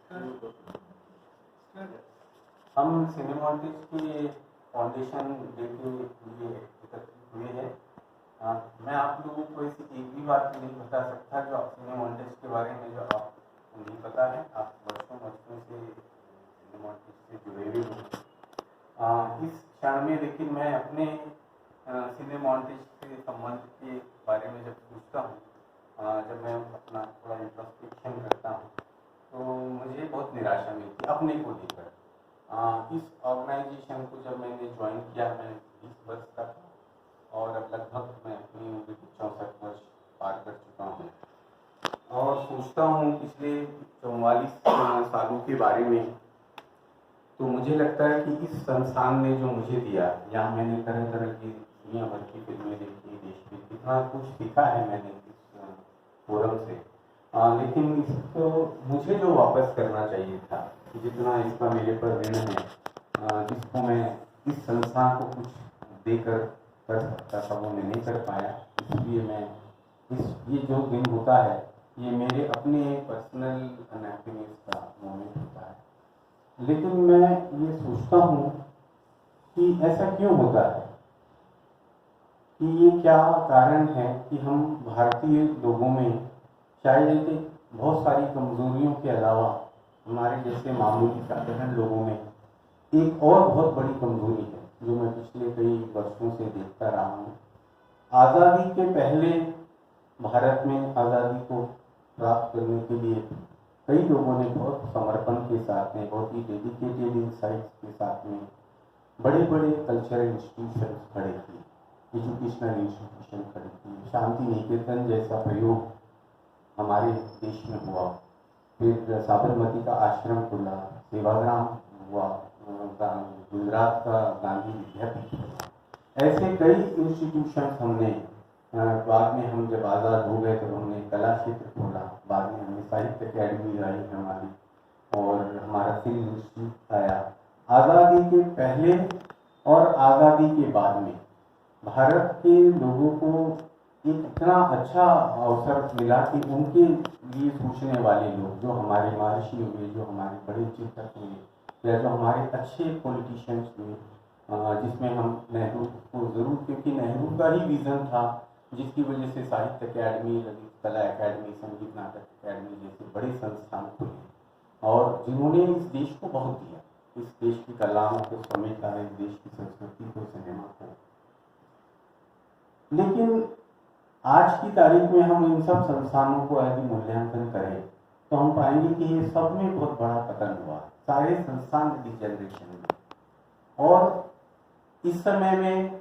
हम सिनेमॉन्टिक्स की foundation day के लिए एकत्रित हुए हैं। मैं आप लोगों को ऐसी एक भी बात नहीं बता सकता जो आप सिनेमॉन्टिक्स के बारे में जो आपको नहीं पता है। आप वर्षों से सिनेमॉन्टिक्स से जुड़े हुए हो। इस क्षण में लेकिन मैं अपने सिनेमॉन्टिक्स से संबंध के बारे में जब पूछता हूँ, जब मैं अपना थोड़ा इंट्रोस्पेक्शन करता हूँ, तो मुझे बहुत निराशा मिलती है अपने को लेकर। इस ऑर्गेनाइजेशन को जब मैंने ज्वाइन किया, मैं 20 वर्ष का था और अब लगभग मैं अपनी उम्र के 64 वर्ष पार कर चुका हूँ और सोचता हूँ पिछले 44 सालों के बारे में। तो मुझे लगता है कि इस संस्थान ने जो मुझे दिया, यहाँ मैंने तरह तरह की दुनिया भर की फिल्में देखी, देश में कितना कुछ सीखा है मैंने इस फोरम से। लेकिन इसको मुझे जो वापस करना चाहिए था, जितना इसका मेरे पर ऋण है, जिसको मैं इस संस्थान को कुछ देकर कर सकता था, वो मैं नहीं कर पाया। इसलिए मैं ये जो दिन होता है, ये मेरे अपने पर्सनल अनहैप्पीनेस का मोमेंट होता है। लेकिन मैं ये सोचता हूँ कि ऐसा क्यों होता है, कि ये क्या कारण है कि हम भारतीय लोगों में शायद बहुत सारी कमजोरियों के अलावा हमारे जैसे मामूली साधारण लोगों में एक और बहुत बड़ी कमजोरी है जो मैं पिछले कई वर्षों से देखता रहा हूँ। आज़ादी के पहले भारत में आज़ादी को प्राप्त करने के लिए कई लोगों ने बहुत समर्पण के साथ में, बहुत ही डेडिकेटेड इनसाइट्स के साथ में बड़े बड़े कल्चरल इंस्टीट्यूशन खड़े किए, एजुकेशनल इंस्टीट्यूशन खड़े किए। शांति निकेतन जैसा प्रयोग हमारे देश में हुआ, फिर साबरमती का आश्रम खुला, सेवाग्राम हुआ, गुजरात का गांधी विद्यापीठ हुआ। ऐसे कई इंस्टीट्यूशन हमने बाद में, हम जब आज़ाद हो गए तो हमने कला क्षेत्र खोला, बाद में हमें साहित्य अकेडमी आई हमारी, और हमारा फिल्म इंस्टीट्यूट आया। आज़ादी के पहले और आज़ादी के बाद में भारत के लोगों को एक इतना अच्छा अवसर मिला कि उनके लिए सोचने वाले लोग, जो हमारे महर्षि हुए, जो हमारे बड़े चिंतक हुए, या जो हमारे अच्छे पॉलिटिशियंस हुए, जिसमें हम नेहरू को ज़रूर, क्योंकि नेहरू का ही विज़न था जिसकी वजह से साहित्य अकेडमी, कला अकेडमी, संगीत नाटक अकेडमी जैसे बड़े संस्थान खुले और जिन्होंने इस देश को बहुत दिया, इस देश की कलाओं को समेटा, इस देश की संस्कृति को, सिनेमा को। लेकिन आज की तारीख में हम इन सब संस्थानों को यदि मूल्यांकन करें तो हम पाएंगे कि ये सब में बहुत बड़ा पतन हुआ, सारे संस्थान डिजनरेशन में। और इस समय में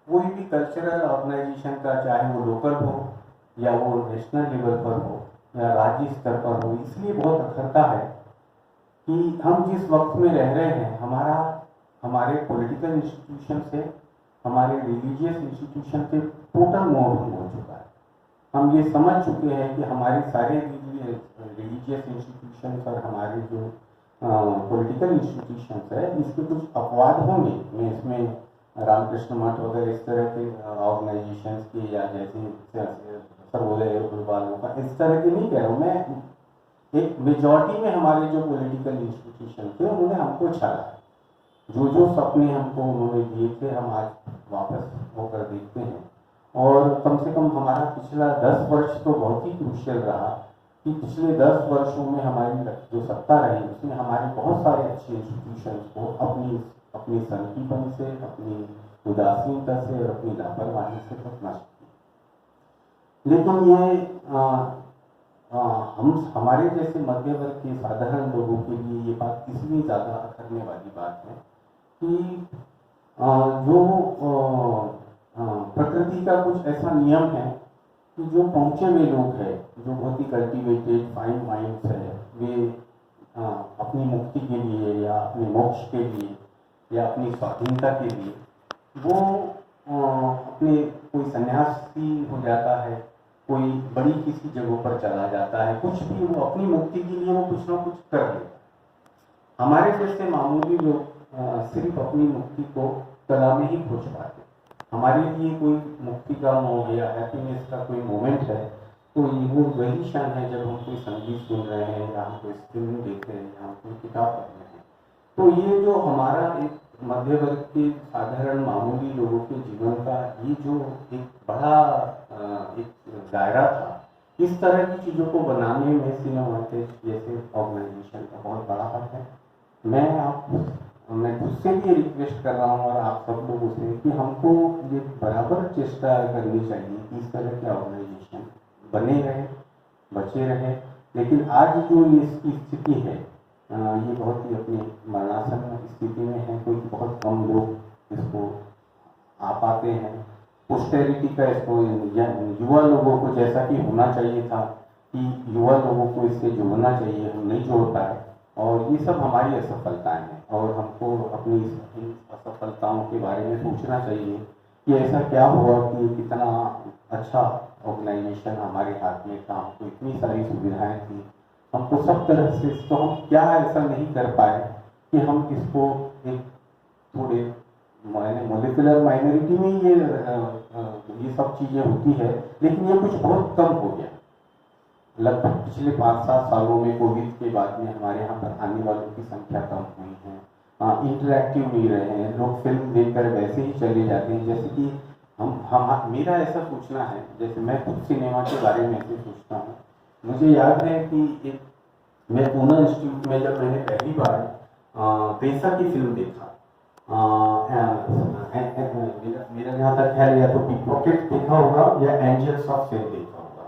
कोई भी कल्चरल ऑर्गेनाइजेशन का, चाहे वो लोकल हो या वो नेशनल लेवल पर हो या राज्य स्तर पर हो, इसलिए बहुत अखरता है कि हम जिस वक्त में रह रहे हैं, हमारे पॉलिटिकल इंस्टीट्यूशन से, हमारे रिलीजियस इंस्टीट्यूशन से टोटल मोर्निंग हो चुका है। हम ये समझ चुके हैं कि हमारे सारे रिलीजियस इंस्टीट्यूशन और हमारे जो पॉलिटिकल इंस्टीट्यूशन है, इसके कुछ अपवाद होंगे। मैं इसमें रामकृष्ण मठ वगैरह इस तरह के ऑर्गेनाइजेशन के, या जैसे सर्वोदय वालों का, इस तरह के नहीं कह रहा हूँ मैं। एक मेजॉरिटी में हमारे जो पॉलिटिकल इंस्टीट्यूशन थे, उन्होंने हमको छाड़ा। जो सपने हमको उन्होंने दिए थे, हम आज वापस होकर देखते हैं। और कम से कम हमारा पिछला 10 वर्ष तो बहुत ही क्रूशियल रहा कि पिछले 10 वर्षों में हमारी जो सत्ता रही, उसमें हमारे बहुत सारे अच्छे इंस्टीट्यूशन को अपनी संकीपन से, अपनी उदासीनता से और अपनी लापरवाही से बहुत नष्ट किया। लेकिन ये हमारे जैसे मध्य वर्ग के साधारण लोगों के लिए ये बात इसलिए ज़्यादा अखरने वाली बात है कि जो प्रकृति का कुछ ऐसा नियम है कि जो पहुँचे हुए लोग हैं, जो बहुत ही कल्टिवेटेड फाइन माइंड्स है, वे अपनी मुक्ति के लिए या अपने मोक्ष के लिए या अपनी स्वाधीनता के लिए वो अपने कोई सन्यासी हो जाता है, कोई बड़ी किसी जगह पर चला जाता है, कुछ भी वो अपनी मुक्ति के लिए वो कुछ ना कुछ कर लेता। हमारे जैसे मामूली लोग सिर्फ अपनी मुक्ति को कला में ही खोज पाते। हमारे लिए कोई मुक्ति का मोह या हैप्पीनेस का कोई मोमेंट है तो ये वो वही क्षण है जब हम कोई संगीत सुन रहे हैं या हम कोई फिल्म देख रहे हैं या हम कोई किताब पढ़ रहे हैं। तो ये जो हमारा एक मध्य वर्ग के साधारण मामूली लोगों के जीवन का ये जो एक बड़ा एक दायरा था, इस तरह की चीज़ों को बनाने में सिनेमैटिक जैसे ऑर्गेनाइजेशन का बहुत बड़ा हाथ है। मैं खुद से भी रिक्वेस्ट कर रहा हूँ और आप सब लोगों से कि हमको ये बराबर चेष्टा करनी चाहिए कि इस तरह के ऑर्गेनाइजेशन बने रहे, बचे रहे। लेकिन आज जो ये इसकी स्थिति है, ये बहुत ही अपनी मरणासन स्थिति में है, क्योंकि बहुत कम लोग इसको आ पाते हैं। पोस्टेरिटी का इसको युवा लोगों को जैसा कि होना चाहिए था कि युवा लोगों को इससे जोड़ना चाहिए, हम नहीं जोड़ पाए, और ये सब हमारी असफलताएं हैं। और हमको अपनी इन असफलताओं के बारे में सोचना चाहिए कि ऐसा क्या हुआ कि कितना अच्छा ऑर्गेनाइजेशन हमारे हाथ में था, हमको इतनी सारी सुविधाएं थी, हमको सब तरह से, तो हम क्या ऐसा नहीं कर पाए कि हम इसको एक थोड़े मोलिकुलर माइनॉरिटी में ये सब चीज़ें होती है, लेकिन ये कुछ बहुत कम हो गया। लगभग पिछले 5-7 सालों में कोविड के बाद में हमारे यहाँ पर आने वालों की संख्या कम हुई है। इंटरेक्टिव नहीं रहे हैं, लोग फिल्म देखकर वैसे ही चले जाते हैं। जैसे कि हम मेरा ऐसा सोचना है, जैसे मैं खुद सिनेमा के बारे में ऐसे सोचता हूँ। मुझे याद है कि एक मैं पूना इंस्टीट्यूट में जब मैंने पहली बार पेशा की फिल्म देखा, मेरा जहाँ तक है, या तो पिकपॉकेट देखा होगा या एंजल्स ऑफ फेम देखा होगा।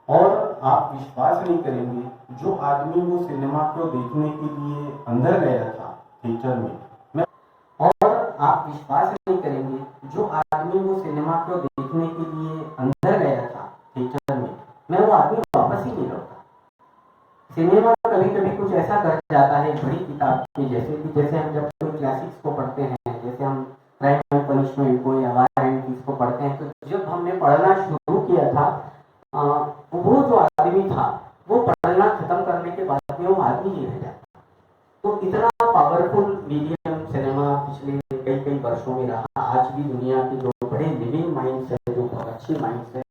और आप विश्वास नहीं करेंगे, जो आदमी वो सिनेमा को देखने के लिए अंदर गया था थिएटर में, और आप विश्वास नहीं करेंगे, जो आदमी वो सिनेमा को देखने के लिए अंदर गया था थिएटर में, मैं वो आदमी वापस ही नहीं लौटा। सिनेमा कभी कभी कुछ ऐसा कर जाता है बड़ी किताब की, जैसे हम जब कोई क्लासिक्स को पढ़ते हैं, जैसे हम क्राइम एंड पनिशमेंट को या वार एंड पीस को पढ़ते हैं, तो जब हमने पढ़ना शुरू किया था, वो जो आदमी था वो पढ़ना खत्म करने के बाद में वो आदमी ही रह जाता। तो इतना पावरफुल मीडियम सिनेमा पिछले कई कई वर्षों में रहा। आज भी दुनिया के जो बड़े लिविंग माइंड्स है, जो बहुत अच्छे माइंड्स है,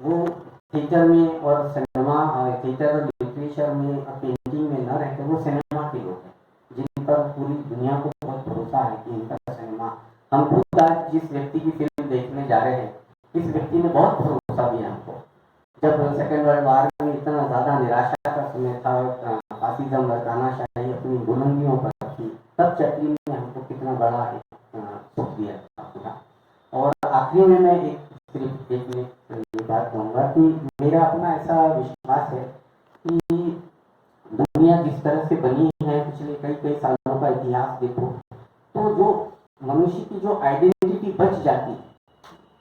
वो थिएटर में और सिनेमा, थिएटर और लिटरेचर में, पेंटिंग में न रहते, वो सिनेमा के लोग हैं, जिन पर पूरी दुनिया को बहुत भरोसा है कि इनका सिनेमा, हम खुद आज जिस व्यक्ति की फिल्म देखने जा रहे हैं, इस व्यक्ति ने बहुत भरोसा दिया हमको। जब सेकेंड वर्ल्ड वार में इतना ज़्यादा निराशा का समय था, फासिज्म और तानाशाही अपनी बुलंदियों पर थी, तब चैपलिन ने हमको कितना बड़ा सुख दिया था। और आखिरी में मैं सिर्फ एक मिनट ये बात कहूँगा कि मेरा अपना ऐसा विश्वास है कि दुनिया जिस तरह से बनी है, पिछले कई कई सालों का इतिहास देखो, तो जो मनुष्य की जो आइडेंटिटी बच जाती है,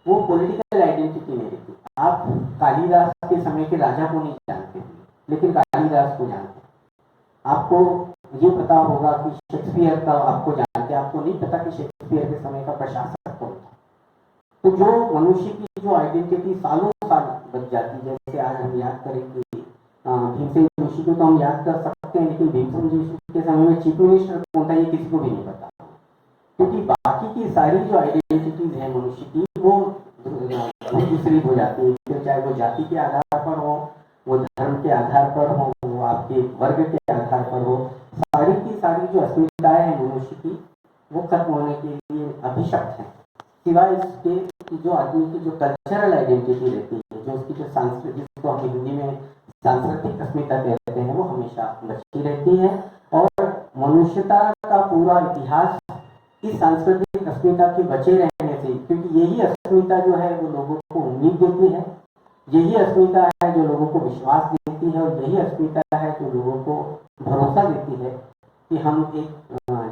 वो पॉलिटिकल आइडेंटिटी नहीं रहती। आप कालिदास के समय के राजा को नहीं जानते, लेकिन कालिदास को जानते। आपको ये पता होगा कि शेक्सपियर का आपको जानते, आपको नहीं पता कि शेक्सपियर के समय का प्रशासक कौन था। तो जो मनुष्य की जो आइडेंटिटी सालों साल बच जाती है, जैसे आज हम याद करेंगे भीमसेन जोशी को तो हम याद कर सकते हैं, लेकिन भीमसेन जोशी के समय में चीफ मिनिस्टर कौन था ये किसी को भी नहीं पता, क्योंकि बाकी की सारी जो आइडेंटिटीज है मनुष्य की, वो दूसरी हो जाती है। फिर चाहे वो जाति के आधार पर हो, वो धर्म के आधार पर हो, वो आपके वर्ग के आधार पर हो, सारी की सारी जो अस्मिताएं हैं मनुष्य की, वो खत्म होने के लिए अभिशप्त है। सिवाय इसके कि जो आदमी की जो कल्चरल आइडेंटिटी रहती है, जो उसकी जो सांस्कृतिक, जिसको हम हिंदी में सांस्कृतिक अस्मिता कहते हैं, वो हमेशा बची रहती है। और मनुष्यता का पूरा इतिहास इस सांस्कृतिक अस्मिता के बचे रहने से, क्योंकि यही अस्मिता जो है वो लोगों को उम्मीद देती है, यही अस्मिता है जो लोगों को विश्वास देती है, और यही अस्मिता है जो लोगों को भरोसा देती है कि हम एक,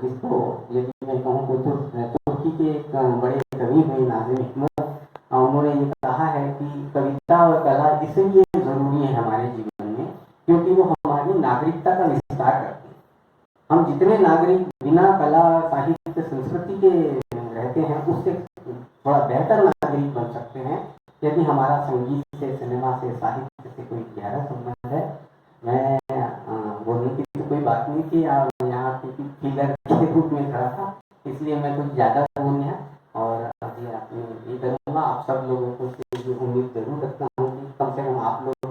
जिसको यदि मैं कहूँ तो तुर्की के एक बड़े कवि हुए नाज़िम हिकमत, उन्होंने ये कहा है कि कविता और कला इसलिए जरूरी है हमारे जीवन में क्योंकि वो हमारी नागरिकता का विस्तार करती है। हम जितने नागरिक बिना कला, साहित्य, संस्कृति के रहते हैं, उससे थोड़ा बेहतर नागरिक बन सकते हैं यदि हमारा संगीत से, सिनेमा से, साहित्य से कोई गहरा संबंध है। मैं बोलने की तो कोई बात नहीं थी, यहाँ फिगर के रूप में खड़ा था, इसलिए मैं कुछ ज़्यादा बोल गया। और अभी आपने ये करूँगा, आप सब लोगों को से उम्मीद जरूर रखता हूँ कि कम से कम आप लोग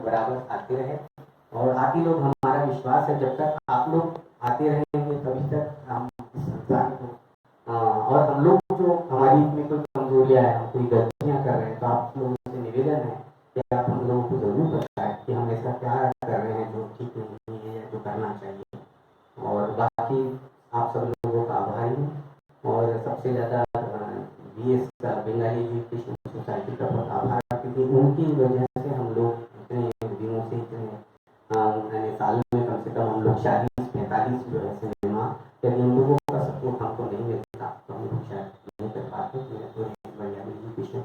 बाकी लोग, हमारा विश्वास है जब तक आप लोग आते रहेंगे तभी तक हम इस संस्थान को और हम लोग जो हमारी इसमें कोई कमजोरियाँ हैं, कोई गलतियाँ कर रहे हैं, तो आप लोगों से निवेदन है कि आप हम लोगों को जरूर बताएं कि हम ऐसा क्या कर रहे हैं जो ठीक नहीं है या जो करना चाहिए। और बाकी आप सब लोगों का आभारी हूँ और सबसे ज़्यादा BS बंगाली एजुकेशन सोसाइटी का बहुत आभार, क्योंकि उनकी वजह से हम लोग इतने दिनों से इतने साल में कम से कम हम लोग 40-45 जो है सिनेमा, यदि उन लोगों का सपोर्ट हमको नहीं मिलता तो हम लोग शायद नहीं कर पाते। बंगाली एजुकेशन